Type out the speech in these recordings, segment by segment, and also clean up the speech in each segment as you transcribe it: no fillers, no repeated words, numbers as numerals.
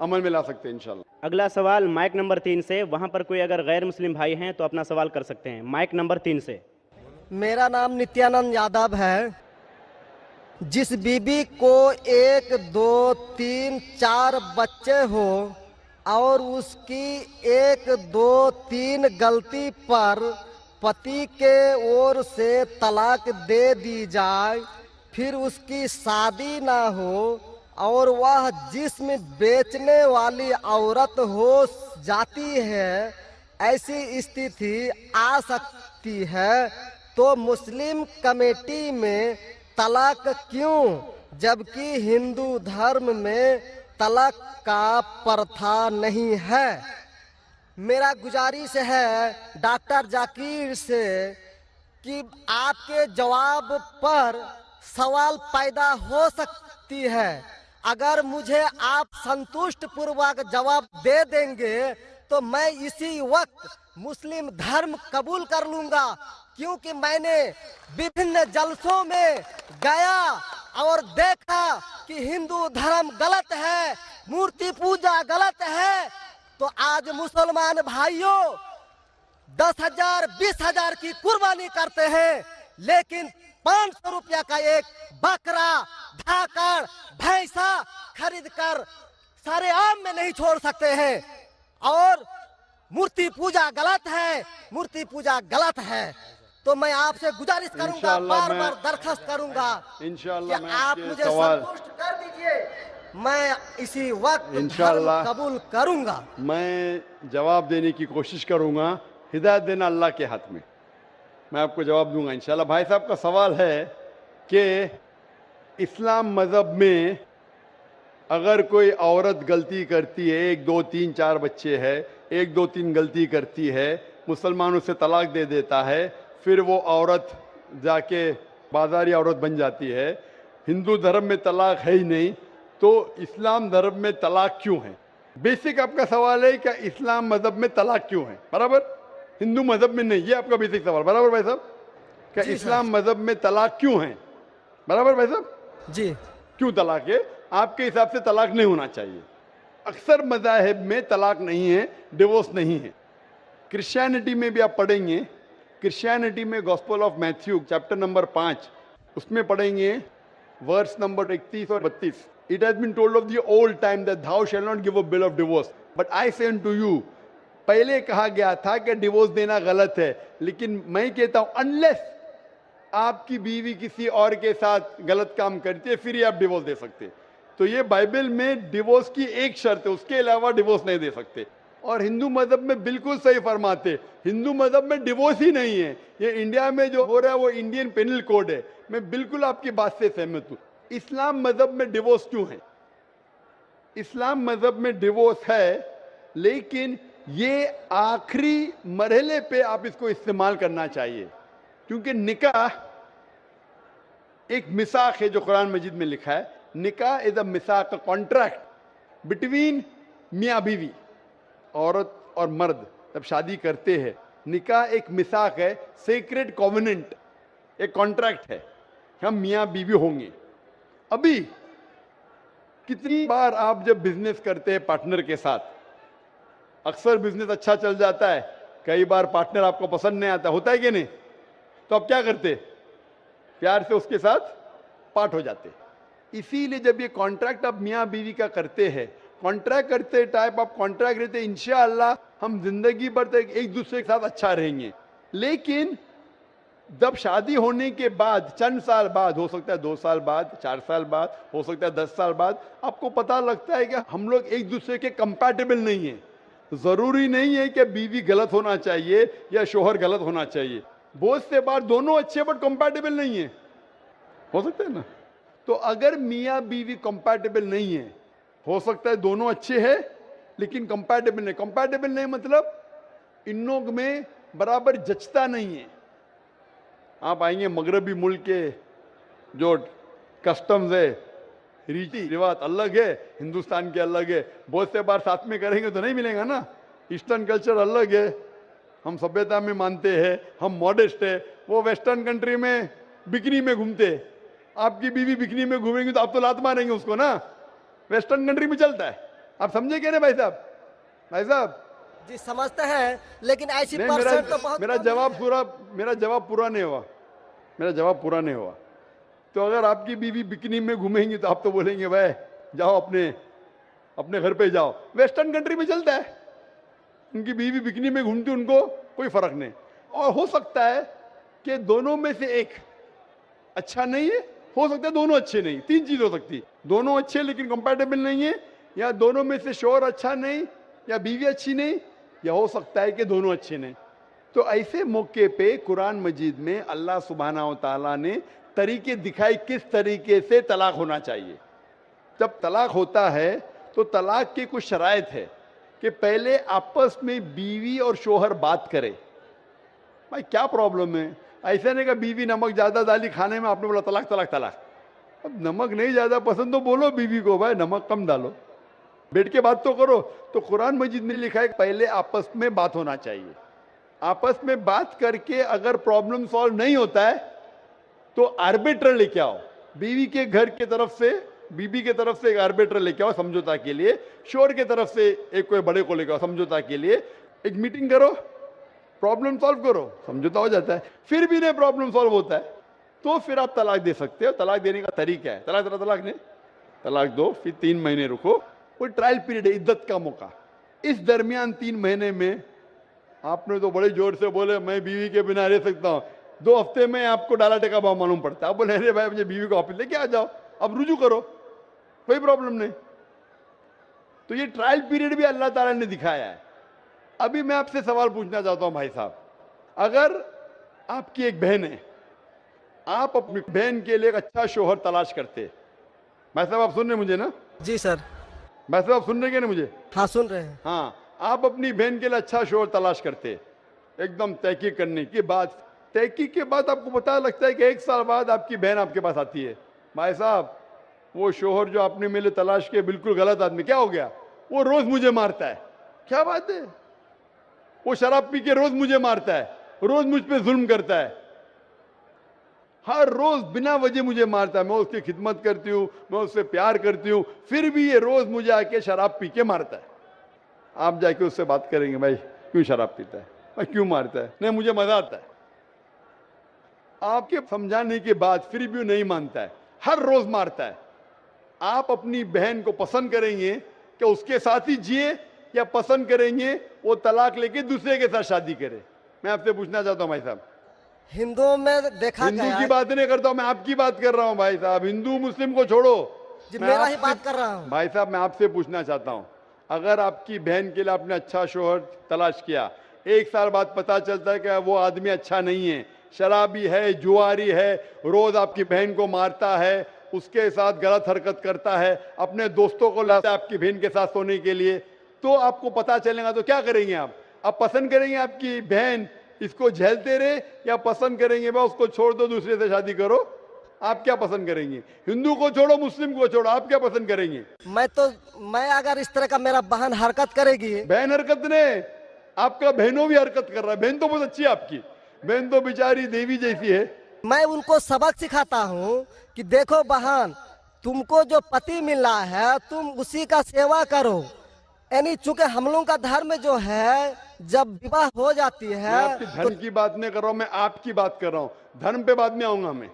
अमल में ला सकते हैं इंशाल्लाह। अगला सवाल माइक नंबर 3 से, वहां पर कोई अगर गैर मुस्लिम भाई हैं तो अपना सवाल कर सकते हैं। माइक नंबर 3 से। मेरा नाम नित्यानंद यादव है। जिस बीबी को 1, 2, 3, 4 बच्चे हो और उसकी 1, 2, 3 गलती पर पति के ओर से तलाक दे दी जाए, फिर उसकी शादी ना हो और वह जिस्म बेचने वाली औरत हो जाती है, ऐसी स्थिति आ सकती है, तो मुस्लिम कमेटी में तलाक क्यों, जबकि हिंदू धर्म में तलाक का प्रथा नहीं है। मेरा गुजारिश है डॉक्टर जाकिर से कि आपके जवाब पर सवाल पैदा हो सकती है। अगर मुझे आप संतुष्ट पूर्वक जवाब दे देंगे तो मैं इसी वक्त मुस्लिम धर्म कबूल कर लूंगा, क्योंकि मैंने विभिन्न जलसों में गया और देखा कि हिंदू धर्म गलत है, मूर्ति पूजा गलत है। तो आज मुसलमान भाइयों 10,000 20,000 की कुर्बानी करते हैं, लेकिन 500 रुपया का एक बकरा, धाकड़, भैंसा खरीद कर सारे आम में नहीं छोड़ सकते हैं। और मूर्ति पूजा गलत है, मूर्ति पूजा गलत है। तो मैं आपसे गुजारिश करूंगा, बार बार दरखास्त करूंगा कि आप मुझे संतुष्ट कर दीजिए, मैं इसी वक्त धर्म कबूल करूंगा। मैं जवाब देने की कोशिश करूंगा। हिदायत देना अल्लाह के हाथ में, मैं आपको जवाब दूंगा इंशाल्लाह। भाई साहब का सवाल है कि इस्लाम मज़हब में अगर कोई औरत गलती करती है, 1, 2, 3, 4 बच्चे है, 1, 2, 3 गलती करती है, मुसलमान उसे तलाक दे देता है, फिर वो औरत जाके बाजारी औरत बन जाती है। हिंदू धर्म में तलाक है ही नहीं, तो इस्लाम धर्म में तलाक क्यों है? बेसिक आपका सवाल है कि इस्लाम मज़हब में तलाक क्यों है, बराबर, हिंदू मज़हब में नहीं। ये आपका बेसिक सवाल, बराबर भाई साहब? क्या इस्लाम मज़हब में तलाक क्यों है, बराबर भाई साहब? जी। क्यों तलाक है? आपके हिसाब से तलाक नहीं होना चाहिए। अक्सर मज़ाहिब में तलाक नहीं है, डिवोर्स नहीं है। क्रिश्चियनिटी में भी आप पढ़ेंगे, क्रिश्चियनिटी में gospel of Matthew chapter number 5 उसमें पढ़ेंगे वर्स नंबर 31 और 32। It has been told of the old time that thou shall not give a bill of divorce but I say unto you। पहले कहा गया था कि डिवोर्स देना गलत है, लेकिन मैं कहता हूं अनलेस आपकी बीवी किसी और के साथ गलत काम करती है फिर ही आप डिवोर्स दे सकते। तो ये बाइबल में डिवोर्स की एक शर्त है, उसके अलावा डिवोर्स नहीं दे सकते। और हिंदू मजहब में बिल्कुल सही फरमाते, हिंदू मजहब में डिवोर्स ही नहीं है। ये इंडिया में जो हो रहा है वो इंडियन पेनल कोड है। मैं बिल्कुल आपकी बात से सहमत हूं। इस्लाम मजहब में डिवोर्स क्यों है? इस्लाम मजहब में डिवोर्स है, लेकिन ये आखिरी मरहले पे आप इसको इस्तेमाल करना चाहिए, क्योंकि निकाह एक मिसाक है जो कुरान मजीद में लिखा है। निकाह इज अ मिसाक, कॉन्ट्रैक्ट बिटवीन मियाँ बीवी, औरत और मर्द जब शादी करते हैं। निकाह एक मिसाक है, सेक्रेट कॉवेनेंट, एक कॉन्ट्रैक्ट है, हम मियाँ बीवी होंगे। अभी कितनी बार आप जब बिजनेस करते हैं पार्टनर के साथ, अक्सर बिजनेस अच्छा चल जाता है, कई बार पार्टनर आपको पसंद नहीं आता, होता है कि नहीं? तो आप क्या करते? प्यार से उसके साथ पार्ट हो जाते। इसीलिए जब ये कॉन्ट्रैक्ट आप मियाँ बीवी का करते हैं, कॉन्ट्रैक्ट करते टाइप आप कॉन्ट्रैक्ट रहते, इंशाअल्लाह हम जिंदगी भर तक एक दूसरे के साथ अच्छा रहेंगे। लेकिन जब शादी होने के बाद चंद साल बाद, हो सकता है 2 साल बाद, 4 साल बाद, हो सकता है 10 साल बाद, आपको पता लगता है कि हम लोग एक दूसरे के कंपैटिबल नहीं है। जरूरी नहीं है कि बीवी गलत होना चाहिए या शोहर गलत होना चाहिए। बहुत से बार दोनों अच्छे बट कंपैटिबल नहीं है, हो सकता है ना? तो अगर मियाँ बीवी कंपैटिबल नहीं है, हो सकता है दोनों अच्छे हैं लेकिन कंपैटिबल नहीं। कंपैटिबल नहीं मतलब इन लोग में बराबर जचता नहीं है। आप आएंगे मगरबी मुल्क के जो कस्टम्स है, रीति रिवाज अलग है, हिंदुस्तान के अलग है। बहुत से बार साथ में करेंगे तो नहीं मिलेगा ना। ईस्टर्न कल्चर अलग है, हम सभ्यता में मानते हैं, हम मॉडेस्ट है। वो वेस्टर्न कंट्री में बिकनी में घूमते, आपकी बीवी बिकनी में घूमेंगी तो आप तो लात मारेंगे उसको ना। वेस्टर्न कंट्री में चलता है, आप समझे क्या नहीं भाई साहब? भाई साहब जी समझते हैं, लेकिन ऐसी नहीं, परसेंट तो बहुत मेरा कम जवाब है। पूरा मेरा जवाब पूरा नहीं हुआ। मेरा जवाब पूरा नहीं हुआ। तो अगर आपकी बीवी बिकनी में घूमेंगी तो आप तो बोलेंगे भाई जाओ अपने अपने घर पे जाओ। वेस्टर्न कंट्री में चलता है, उनकी बीवी बिकनी में घूमती, उनको कोई फर्क नहीं। और हो सकता है कि दोनों में से एक अच्छा नहीं है, हो सकता है दोनों अच्छे नहीं, तीन चीज हो सकती है। दोनों अच्छे लेकिन कंपैटिबल नहीं है, या दोनों में से शोहर अच्छा नहीं, या बीवी अच्छी नहीं, या हो सकता है कि दोनों अच्छे नहीं। तो ऐसे मौके पे कुरान मजीद में अल्लाह सुब्हाना व तआला ने तरीके दिखाए किस तरीके से तलाक होना चाहिए। जब तलाक होता है तो तलाक की कुछ शराइत है कि पहले आपस में बीवी और शोहर बात करे। भाई क्या प्रॉब्लम है? ऐसा नहीं कि बीवी नमक ज्यादा डाली खाने में, आपने बोला तलाक तलाक तलाक। अब नमक नहीं ज्यादा पसंद तो बोलो बीवी को भाई नमक कम डालो, बैठ के बात तो करो। तो कुरान मजीद में लिखा है पहले आपस में बात होना चाहिए। आपस में बात करके अगर प्रॉब्लम सॉल्व नहीं होता है तो आर्बिट्र लेके आओ। बीवी के घर की तरफ से, बीबी के तरफ से एक आर्बिट्र लेके आओ समझौता के लिए, शोहर के तरफ से एक कोई बड़े को लेके आओ समझौता के लिए। एक मीटिंग करो, प्रॉब्लम सॉल्व करो, समझौता हो जाता है। फिर भी नहीं प्रॉब्लम सॉल्व होता है तो फिर आप तलाक दे सकते हो। तलाक देने का तरीका है, तलाक तलाक नहीं, तलाक दो, फिर 3 महीने रुको। कोई ट्रायल पीरियड है, इद्दत का मौका। इस दरमियान 3 महीने में आपने तो बड़े जोर से बोले मैं बीवी के बिना रह सकता हूं, 2 हफ्ते में आपको डाला टेका भाव मालूम पड़ता है। आप बोले अरे भाई मुझे बीवी को वापस लेके आ जाओ, अब रुजू करो, कोई प्रॉब्लम नहीं। तो ये ट्रायल पीरियड भी अल्लाह ताला ने दिखाया है। अभी मैं आपसे सवाल पूछना चाहता हूं भाई साहब, अगर आपकी एक बहन है, आप अपनी बहन के लिए एक अच्छा शोहर तलाश करते, भाई साहब आप सुन रहे मुझे ना? जी सर। भाई साहब आप सुन रहे क्या ना मुझे? हाँ सुन रहे हैं। हाँ, आप अपनी बहन के लिए अच्छा शोहर तलाश करते, एकदम तहकीक करने के बाद, तहकीक के बाद आपको पता लगता है कि 1 साल बाद आपकी बहन आपके पास आती है, भाई साहब वो शोहर जो आपने मेरे लिए तलाश किया बिल्कुल गलत आदमी। क्या हो गया? वो रोज मुझे मारता है। क्या बात है? वो शराब पी के रोज मुझे मारता है, रोज मुझ पे जुल्म करता है, हर रोज बिना वजह मुझे मारता है। मैं उसकी खिदमत करती हूँ, मैं उससे प्यार करती हूँ, फिर भी ये रोज मुझे आके शराब पी के मारता है। आप जाके उससे बात करेंगे भाई क्यों शराब पीता है, भाई क्यों मारता है? नहीं मुझे मजा आता है। आपके समझाने के बाद फिर भी वो नहीं मानता है, हर रोज मारता है। आप अपनी बहन को पसंद करेंगे कि उसके साथ ही जिए, या पसंद करेंगे वो तलाक लेके दूसरे के साथ शादी करे? मैं आपसे पूछना चाहता हूं भाई साहब। हिंदुओं में देखा हिंदू गया की है। बात नहीं करता हूं मैं, आपकी बात कर रहा हूं भाई साहब। हिंदू मुस्लिम को छोड़ो, जी मैं मेरा ही आपसे- बात कर रहा हूँ। भाई साहब मैं आपसे पूछना चाहता हूं, अगर आपकी बहन के लिए आपने अच्छा शोहर तलाश किया, 1 साल बाद पता चलता है कि वो आदमी अच्छा नहीं है, शराबी है, जुआरी है, रोज आपकी बहन को मारता है, उसके साथ गलत हरकत करता है, अपने दोस्तों को लाता है आपकी बहन के साथ सोने के लिए, तो आपको पता चलेगा तो क्या करेंगे आप पसंद करेंगे आपकी बहन इसको झेलते रहे, या पसंद करेंगे भाई उसको छोड़ दो दूसरे से शादी करो? आप क्या पसंद करेंगे? हिंदू को छोड़ो, मुस्लिम को छोड़ो, आप क्या पसंद करेंगे? मैं अगर इस तरह का मेरा बहन हरकत करेगी। बहन हरकत ने, आपका बहनों भी हरकत कर रहा है। बहन तो बहुत अच्छी है आपकी, बहन तो बेचारी देवी जैसी है। मैं उनको सबक सिखाता हूँ कि देखो बहन, तुमको जो पति मिल रहा है तुम उसी का सेवा करो। यानी चूंकि हम लोगों का धर्म जो है, जब विवाह हो जाती मैं है आपकी धर्म की बात नहीं कर रहा हूं, मैं आपकी बात कर रहा हूं। धर्म पे बाद में आऊंगा मैं।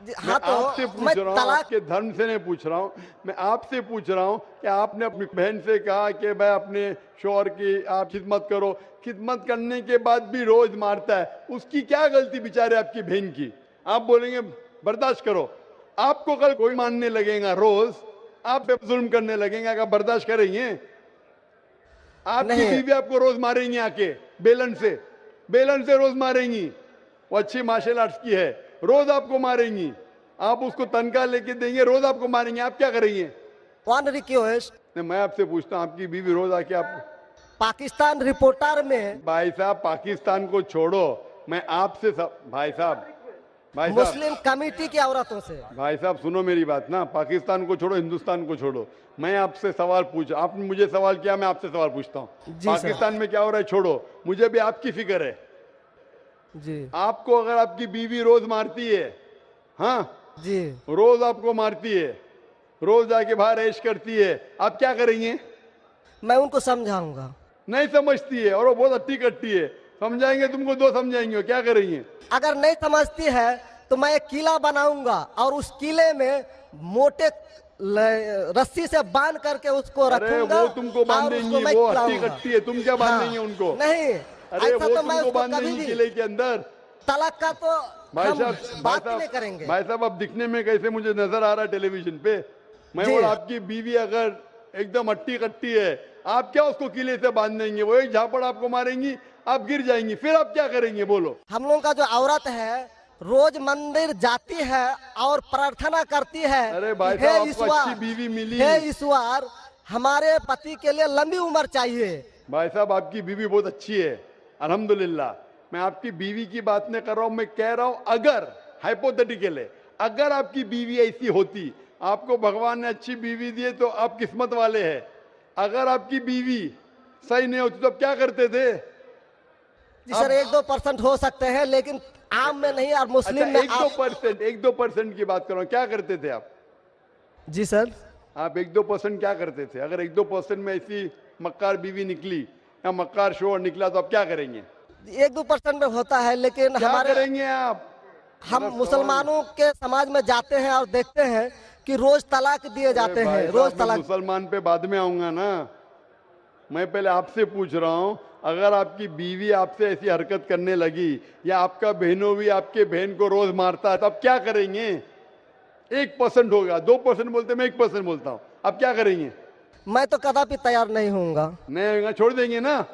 हाँ तो आपसे मैं पूछ रहा हूँ, तलाक आपके धर्म से नहीं पूछ रहा हूँ, मैं आपसे पूछ रहा हूँ कि आपने अपनी बहन से कहा कि भाई अपने शौहर की आप खिदमत करो, खिदमत करने के बाद भी रोज मारता है, उसकी क्या गलती बेचारे आपकी बहन की? आप बोलेंगे बर्दाश्त करो, आपको कल कोई मानने लगेगा, रोज आप पे जुल्म करने लगेगा, क्या बर्दाश्त करेंगे? आपकी नहीं। बीवी आपको रोज मारेंगी, आके बेलन से रोज मारेंगी। वो अच्छी मार्शल आर्ट्स की है, रोज आपको मारेंगी, आप उसको तनख्वाह लेके देंगे, रोज आपको मारेंगे, आप क्या करेंगे? वन रिक्वेस्ट, मैं आपसे पूछता हूँ, आपकी बीवी रोज आके आप, पाकिस्तान रिपोर्टर में भाई साहब पाकिस्तान को छोड़ो, मैं आपसे भाई साहब मुस्लिम कमेटी की औरतों से, भाई साहब सुनो मेरी बात ना, पाकिस्तान को छोड़ो, हिंदुस्तान को छोड़ो, मैं आपसे सवाल पूछ, आपने मुझे सवाल किया, मैं आपसे सवाल पूछता हूँ। जी सर। पाकिस्तान में क्या हो रहा है छोड़ो, मुझे भी आपकी फिक्र है। जी आपको अगर आपकी बीवी रोज मारती है, हाँ जी, रोज आपको मारती है, रोज जाके बाहर ऐश करती है, आप क्या करेंगे? मैं उनको समझाऊंगा। नहीं समझती है और वो बहुत अट्टी कट्टी है, समझाएंगे तुमको, दो समझाएंगे, क्या करेंगे? अगर नहीं समझती है तो मैं एक किला बनाऊंगा और उस किले में मोटे रस्सी से बांध करके उसको अरे रखूंगा वो तुमको और बांधेंगी, उसको मैं वो अट्टी खिलाऊंगा। कट्टी है, तुम क्या बांधेंगे उनको? नहीं, अरे ऐसा वो तो मैं तुमको उसको कभी बांधेंगी भी किले के अंदर। तलाक का तो भाई हम साहब, बात ही नहीं करेंगे। भाई साहब, अब दिखने में कैसे मुझे नजर आ रहा है टेलीविजन पे? मैं जी। बोला आपकी बीवी अगर एकदम अट्टी कट्टी है, आप क्या उसको किले से बांध देंगे? वो एक झापड़ आपको मारेंगी, आप गिर जाएंगी, फिर आप क्या करेंगे बोलो? हम लोगों का जो औरत है रोज मंदिर जाती है और प्रार्थना करती है। अरे भाई कि हे साहब, आपको ईश्वर, अच्छी बीवी मिली। हे ईश्वर, हमारे पति के लिए लंबी उम्र चाहिए। भाई साहब, आपकी बीवी बहुत अच्छी है, अल्हम्दुलिल्लाह। मैं आपकी बीवी की बात नहीं कर रहा हूं, मैं कह रहा हूं अगर हाइपोथेटिकल है, अगर आपकी बीवी ऐसी होती, आपको भगवान ने अच्छी बीवी दी है तो आप किस्मत वाले हैं। अगर आपकी बीवी सही नहीं होती तो आप क्या करते थे? जी सर, 1-2% हो सकते हैं लेकिन आम में नहीं और मुस्लिम अच्छा, में 1-2% की बात करो, क्या करते थे आप? जी सर, आप 1-2% क्या करते थे? अगर 1-2% में ऐसी मक्कार बीवी निकली या मक्कार शोहर निकला तो आप क्या करेंगे? 1-2% में होता है लेकिन क्या हमारे करेंगे आप? हम मुसलमानों के समाज में जाते हैं और देखते हैं कि रोज तलाक दिए जाते भाई हैं, साहब, रोज मैं तलाक। मुसलमान पे बाद में आऊंगा ना, मैं पहले आपसे पूछ रहा हूं, अगर आपकी बीवी आपसे ऐसी हरकत करने लगी या आपका बहनों भी आपके बहन को रोज मारता है तो आप क्या करेंगे? 1% होगा, 2% बोलते, मैं 1% बोलता हूं, आप क्या करेंगे? मैं तो कदापि तैयार नहीं होऊंगा, नहीं होगा, छोड़ देंगे ना?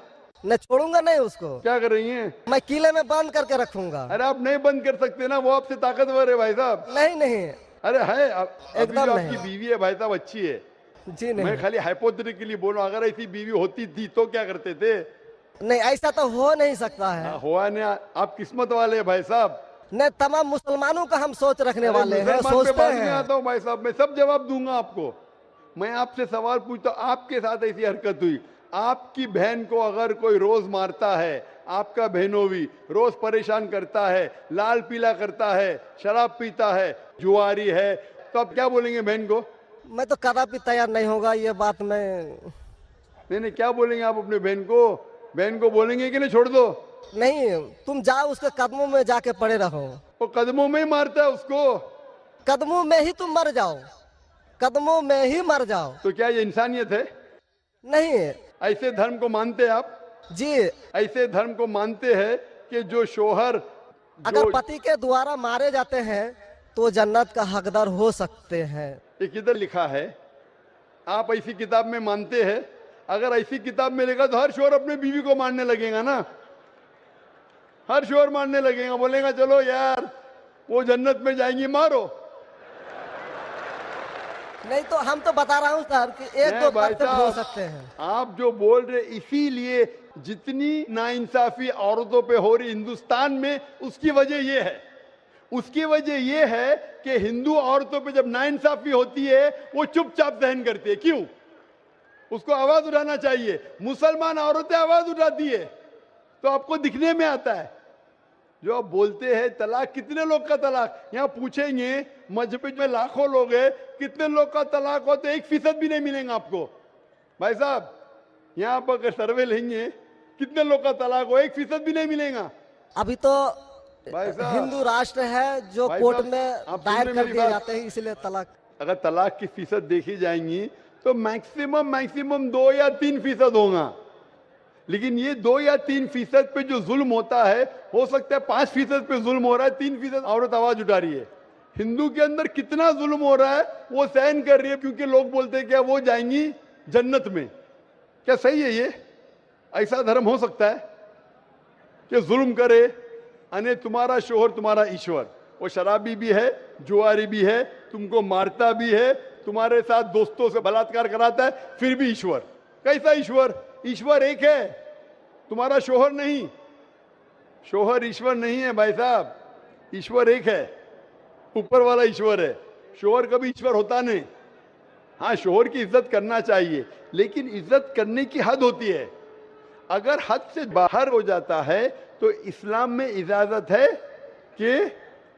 मैं छोड़ूंगा नहीं उसको, क्या करेंगे? मैं किले में बंद करके रखूंगा। अरे आप नहीं बंद कर सकते ना, वो आपसे ताकतवर है भाई साहब। नहीं नहीं, अरे है, अभी एकदम जो नहीं। आपकी बीवी है भाई साहब अच्छी है, जी मैं नहीं, खाली हाइपोथेटिकली बोल रहा हूं, अगर ऐसी बीवी होती थी तो क्या करते थे? नहीं ऐसा तो हो नहीं सकता है। हुआ नहीं, आप किस्मत वाले हैं भाई साहब। नहीं, तमाम मुसलमानों का हम सोच रखने अरे वाले हैं, मुसलमान पे सोचते बाद में हैं। आता हूं भाई साहब, मैं सब जवाब दूंगा आपको। मैं आपसे सवाल पूछता हूं, आपके साथ ऐसी हरकत हुई, आपकी बहन को अगर कोई रोज मारता है, आपका बहनों भी रोज परेशान करता है, लाल पीला करता है, शराब पीता है, जुआरी है, तो आप क्या बोलेंगे बहन को? मैं तो कदापि तैयार नहीं होगा, ये बात मैं नहीं, क्या बोलेंगे आप अपने बहन को? बहन को बोलेंगे कि नहीं छोड़ दो? नहीं, तुम जाओ उसके कदमों में जाके पड़े रहो, वो कदमों में ही मारता है उसको, कदमों में ही तुम मर जाओ, कदमों में ही मर जाओ। तो क्या ये इंसानियत है? नहीं ऐसे धर्म को मानते हैं आप? जी, ऐसे धर्म को मानते हैं कि जो शोहर अगर पति के द्वारा मारे जाते हैं तो जन्नत का हकदार हो सकते हैं। ये किधर लिखा है? आप ऐसी किताब में मानते हैं? अगर ऐसी किताब में लिखा तो हर शोहर अपने बीवी को मारने लगेगा ना, हर शोहर मारने लगेगा, बोलेगा चलो यार वो जन्नत में जाएंगी, मारो। नहीं तो हम तो बता रहा हूँ सर कि नहीं 1-2% हो साहब, सकते हैं। आप जो बोल रहे, इसीलिए जितनी नाइंसाफी औरतों पे हो रही हिंदुस्तान में, उसकी वजह ये है, उसकी वजह ये है कि हिंदू औरतों पे जब नाइंसाफी होती है वो चुपचाप सहन करती है। क्यों? उसको आवाज उठाना चाहिए। मुसलमान औरतें आवाज उठाती है तो आपको दिखने में आता है। जो आप बोलते हैं तलाक, कितने लोग का तलाक, यहाँ पूछेंगे मस्जिद में लाखों लोग हैं, कितने लोग का तलाक हो तो 1% भी नहीं मिलेगा आपको। भाई साहब, यहाँ पर अगर सर्वे लेंगे कितने लोग का तलाक हो, 1% भी नहीं मिलेगा। अभी तो भाई साहब, हिंदू राष्ट्र है जो भाई कोर्ट साहब, में आप दायर सुन रहे कर मेरी दिए बात? जाते हैं, इसलिए तलाक। अगर तलाक की फीसद देखी जाएंगी तो मैक्सिमम 2 या 3% होगा, लेकिन ये 2 या 3% पे जो जुल्म होता है, हो सकता है 5% पे जुल्म हो रहा है, 3% औरत आवाज उठा रही है। हिंदू के अंदर कितना जुल्म हो रहा है वो सहन कर रही है, क्योंकि लोग बोलते हैं क्या वो जाएंगी जन्नत में। क्या सही है ये? ऐसा धर्म हो सकता है कि जुल्म करे? अने तुम्हारा शोहर तुम्हारा ईश्वर, वो शराबी भी है, जुआरी भी है, तुमको मारता भी है, तुम्हारे साथ दोस्तों से बलात्कार कराता है, फिर भी ईश्वर। कैसा ईश्वर? ईश्वर एक है, तुम्हारा शोहर नहीं। शोहर ईश्वर नहीं है भाई साहब, ईश्वर एक है, ऊपर वाला ईश्वर है। शोहर कभी ईश्वर होता नहीं। हाँ, शोहर की इज्जत करना चाहिए, लेकिन इज्जत करने की हद होती है। अगर हद से बाहर हो जाता है तो इस्लाम में इजाजत है कि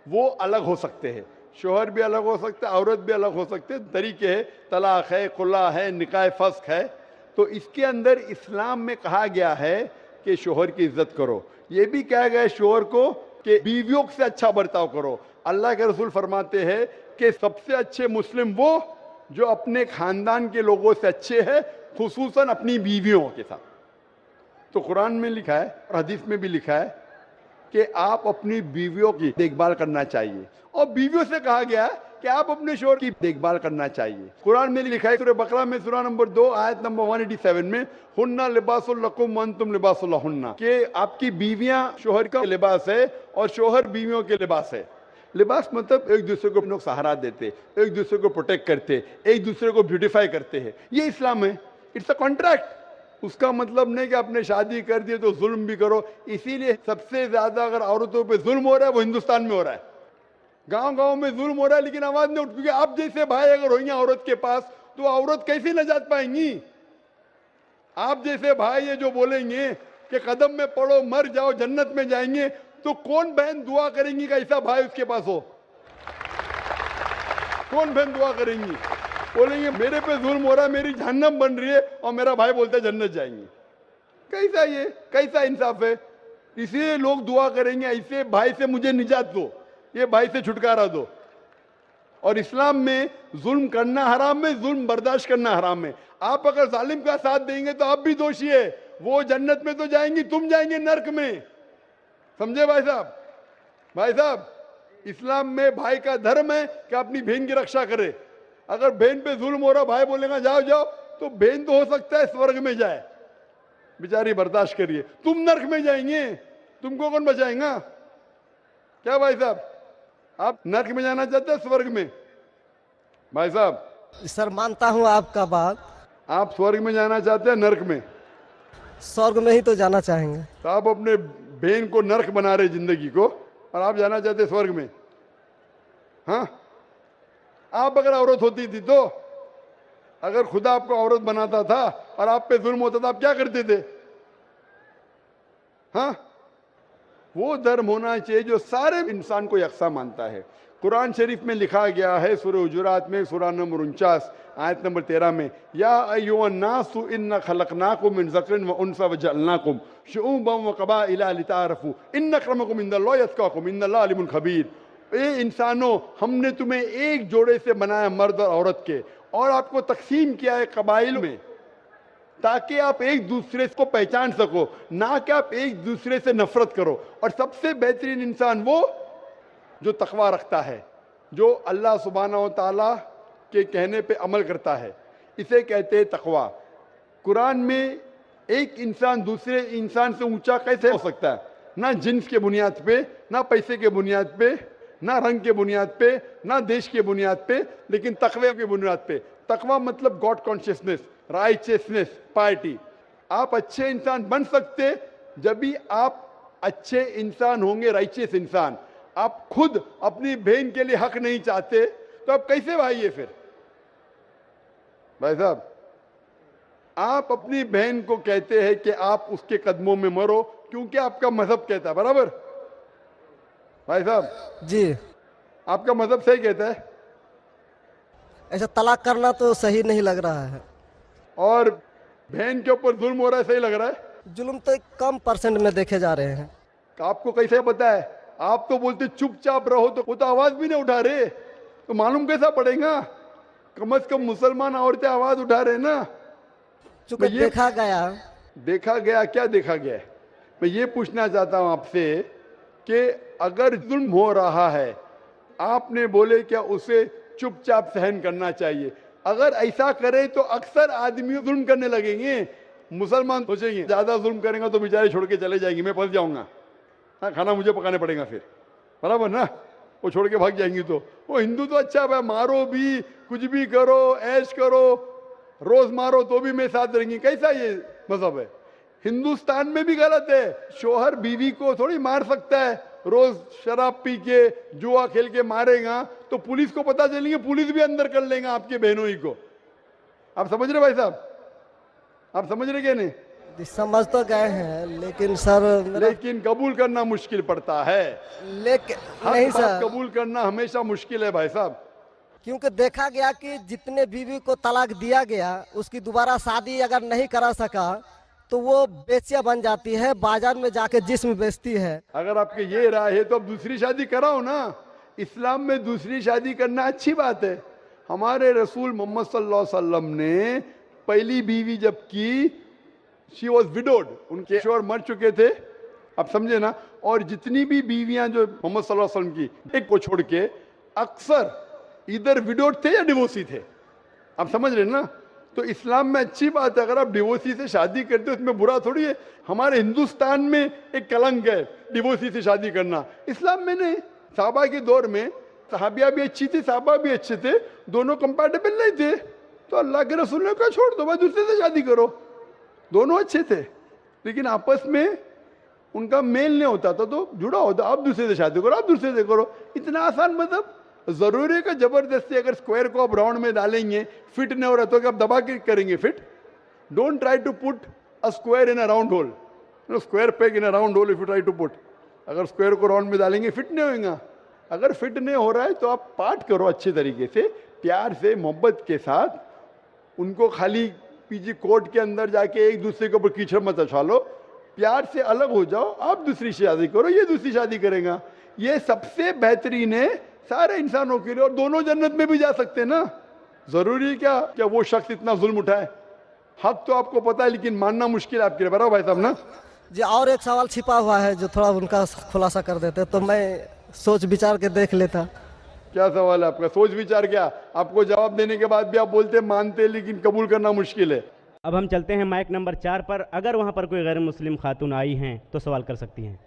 वो अलग हो सकते हैं, शोहर भी अलग हो सकता है, औरत भी अलग हो सकते हैं, तरीके है, तलाक है, खुला है, निकाह फस्क है। तो इसके अंदर इस्लाम में कहा गया है कि शोहर की इज्जत करो। ये भी कहा गया है शोहर को कि बीवियों से अच्छा बर्ताव करो। अल्लाह के रसूल फरमाते हैं कि सबसे अच्छे मुस्लिम वो जो अपने खानदान के लोगों से अच्छे हैं, खुसूसन अपनी बीवियों के साथ। तो कुरान में लिखा है और हदीस में भी लिखा है कि आप अपनी बीवियों की देखभाल करना चाहिए, और बीवियों से कहा गया है कि आप अपने शोहर की देखभाल करना चाहिए। कुरान में लिखा है सूरह बकरा में सूरह नंबर 2 आयत नंबर 187 में, हुन्ना लिबासुल लकुम व अंतुम लिबासुल लहुन्ना, कि आपकी बीवियां शोहर का लिबास है और शोहर बीवियों के लिबास है। लिबास मतलब एक दूसरे को अपना सहारा देते, एक दूसरे को प्रोटेक्ट करते, एक दूसरे को ब्यूटीफाई करते हैं। ये इस्लाम है। It's a contract. उसका मतलब नहीं कि आपने शादी कर दी तो जुल्म भी करो। इसीलिए सबसे ज्यादा अगर औरतों पे जुल्म हो रहा है वो हिंदुस्तान में हो रहा है। गांव-गांव में जुल्म हो रहा है लेकिन आवाज नहीं उठ, क्योंकि आप जैसे भाई अगर होंगे औरत के पास तो औरत कैसे नजात पाएंगी। आप जैसे भाई ये जो बोलेंगे कि कदम में पड़ो मर जाओ जन्नत में जाएंगे, तो कौन बहन दुआ करेंगी कि ऐसा भाई उसके पास हो? कौन बहन दुआ करेंगी? बोलेंगे मेरे पे जुल्म हो रहा है, मेरी जहन्नम बन रही है, और मेरा भाई बोलता है जन्नत जाएंगे। कैसा ये, कैसा इंसाफ है? इसलिए लोग दुआ करेंगे ऐसे भाई से मुझे निजात दो, ये भाई से छुटकारा दो। और इस्लाम में जुल्म करना हराम है, जुल्म बर्दाश्त करना हराम है। आप अगर जालिम का साथ देंगे तो आप भी दोषी है। वो जन्नत में तो जाएंगी, तुम जाएंगे नर्क में। समझे भाई साहब? भाई साहब, इस्लाम में भाई का धर्म है कि अपनी बहन की रक्षा करे। अगर बहन पे जुल्म हो रहा, भाई बोलेगा जाओ जाओ, तो बहन तो हो सकता है स्वर्ग में जाए, बेचारी बर्दाश्त करिए। तुम नर्क में जाएंगे, तुमको कौन बचाएगा? क्या भाई साहब, आप नर्क में जाना चाहते हैं स्वर्ग में? भाई साहब, सर मानता हूँ आपका बात। आप स्वर्ग में जाना चाहते हैं नर्क में? स्वर्ग में ही तो जाना चाहेंगे। तो आप अपने बहन को नर्क बना रहे जिंदगी को, और आप जाना चाहते हैं स्वर्ग में? हाँ, आप अगर औरत होती थी तो, अगर खुदा आपको औरत बनाता था और आप पे जुल्म होता था, आप क्या करते थे? हाँ, वो धर्म होना चाहिए जो सारे इंसान को यकसा मानता है। कुरान शरीफ में लिखा गया है सूरह हुजुरात में सूरह नंबर 49 आयत नंबर 13 में, या अय्युहन्नासु इन्ना खलकनाकुम मिन ज़करिन व उन्सा व जअलनाकुम शुऊबन व क़बाइला लिताअरफू इन्न अक्रमकुम इंदल्लाहि अत्क़ाकुम इन्नल्लाह अलीमुन खबीर। ए इंसानों, हमने तुम्हें एक जोड़े से बनाया, मर्द और औरत के, और आपको तकसीम किया है कबाइल में, ताकि आप एक दूसरे को पहचान सको, ना कि आप एक दूसरे से नफरत करो। और सबसे बेहतरीन इंसान वो जो तकवा रखता है, जो अल्लाह सुब्हानहू व तआला के कहने पे अमल करता है, इसे कहते हैं तकवा। कुरान में एक इंसान दूसरे इंसान से ऊंचा कैसे हो सकता है? ना जिन्स के बुनियाद पे, ना पैसे के बुनियाद पे, ना रंग के बुनियाद पे, ना देश के बुनियाद पे, लेकिन तकवे के बुनियाद पे। तकवा मतलब गॉड कॉन्शियसनेस, राइचियसनेस, पार्टी। आप अच्छे इंसान बन सकते जब भी आप अच्छे इंसान होंगे, राइचियस इंसान। आप खुद अपनी बहन के लिए हक नहीं चाहते तो आप कैसे भाई है फिर? भाई साहब, आप अपनी बहन को कहते हैं कि आप उसके कदमों में मरो क्योंकि आपका मजहब कहता है, बराबर? भाई साहब जी, आपका मजहब सही कहता है। ऐसा तलाक करना तो सही नहीं लग रहा है। और बहन के ऊपर जुल्म हो रहा है, सही लग रहा है? जुल्म तो कम परसेंट में देखे जा रहे हैं। आपको कैसे पता है? आप तो बोलते चुपचाप रहो, तो वो तो आवाज भी नहीं उठा रहे, तो मालूम कैसा पड़ेगा? कम से कम मुसलमान औरतें आवाज उठा रहे ना। चूंकि देखा गया क्या देखा गया है? मैं ये पूछना चाहता हूं आपसे कि अगर जुल्म हो रहा है, आपने बोले क्या उसे चुपचाप सहन करना चाहिए? अगर ऐसा करे तो अक्सर आदमी जुल्म करने लगेंगे। मुसलमान सोचेंगे ज्यादा जुल्म करेंगे तो बेचारे छोड़ के चले जाएंगे, मैं फंस जाऊंगा, हाँ खाना मुझे पकाने पड़ेगा फिर, बराबर ना? वो छोड़ के भाग जाएंगी। तो वो हिंदू तो अच्छा है, मारो भी, कुछ भी करो, ऐश करो, रोज मारो तो भी मैं साथ रहेंगी। कैसा ये मजहब है? हिंदुस्तान में भी गलत है। शोहर बीवी को थोड़ी मार सकता है। रोज शराब पी के जुआ खेल के मारेगा तो पुलिस को पता चलेंगे, पुलिस भी अंदर कर लेगा आपके बहनों ही को। आप समझ रहे भाई साहब? आप समझ रहे क्या? नहीं समझ तो गए हैं, लेकिन सर लेकिन कबूल करना मुश्किल पड़ता है। लेकिन नहीं सर, कबूल करना हमेशा मुश्किल है भाई साहब। क्योंकि देखा गया कि जितने बीवी को तलाक दिया गया उसकी दोबारा शादी अगर नहीं करा सका तो वो बेचिया बन जाती है, बाजार में जाके जिस्म बेचती है। अगर आपके ये राय है तो अब दूसरी शादी कराओ ना। इस्लाम में दूसरी शादी करना अच्छी बात है। हमारे रसूल मोहम्मद सल्लल्लाहु अलैहि वसल्लम ने पहली बीवी जब की, शी वॉज विडोड, उनके शोहर मर चुके थे, आप समझे ना। और जितनी भी बीवियां जो मोहम्मद सल्लल्लाहु अलैहि वसल्लम की, एक को छोड़ के अक्सर इधर विडोड थे या डिवोर्सी थे, आप समझ रहे ना। तो इस्लाम में अच्छी बात है, अगर आप डिवोर्सी से शादी करते हो उसमें बुरा थोड़ी है। हमारे हिंदुस्तान में एक कलंक है डिवोर्सी से शादी करना, इस्लाम में नहीं। साहबा के दौर में सहाबिया भी अच्छी थी, साहबा भी अच्छे थे, दोनों कंपैटिबल नहीं थे, तो अल्लाह के रसूल ने कहा छोड़ दो भाई, दूसरे से शादी करो। दोनों अच्छे थे लेकिन आपस में उनका मेल नहीं होता था, तो जुड़ा होता, आप दूसरे से शादी करो, आप दूसरे से करो। इतना आसान मतलब जरूरी है कि जबरदस्ती अगर स्क्वायर को आप राउंड में डालेंगे, फिट नहीं हो रहा तो आप दबा के करेंगे fit. Don't try to put a square in a round hole, square peg in a round hole if you try to put. अगर स्क्वायर को राउंड में डालेंगे फिट नहीं होगा। अगर फिट नहीं हो रहा है तो आप पार्ट करो अच्छे तरीके से, प्यार से, मोहब्बत के साथ। उनको खाली पीजी कोर्ट के अंदर जाके एक दूसरे के ऊपर कीचड़ मत उछालो, प्यार से अलग हो जाओ, आप दूसरी शादी करो, ये दूसरी शादी करेगा। ये सबसे बेहतरीन है सारे इंसानों के लिए, और दोनों जन्नत में भी जा सकते हैं ना। जरूरी है क्या वो शख्स इतना जुल्म उठाए? हक तो आपको पता है लेकिन मानना मुश्किल है आपके लिए, बराबर भाई साहब ना। जी और एक सवाल छिपा हुआ है जो थोड़ा उनका खुलासा कर देते तो मैं सोच विचार के देख लेता। क्या सवाल है आपका? सोच विचार क्या? आपको जवाब देने के बाद भी आप बोलते मानते लेकिन कबूल करना मुश्किल है। अब हम चलते हैं माइक नंबर 4 पर। अगर वहाँ पर कोई गैर मुस्लिम खातून आई हैं तो सवाल कर सकती हैं।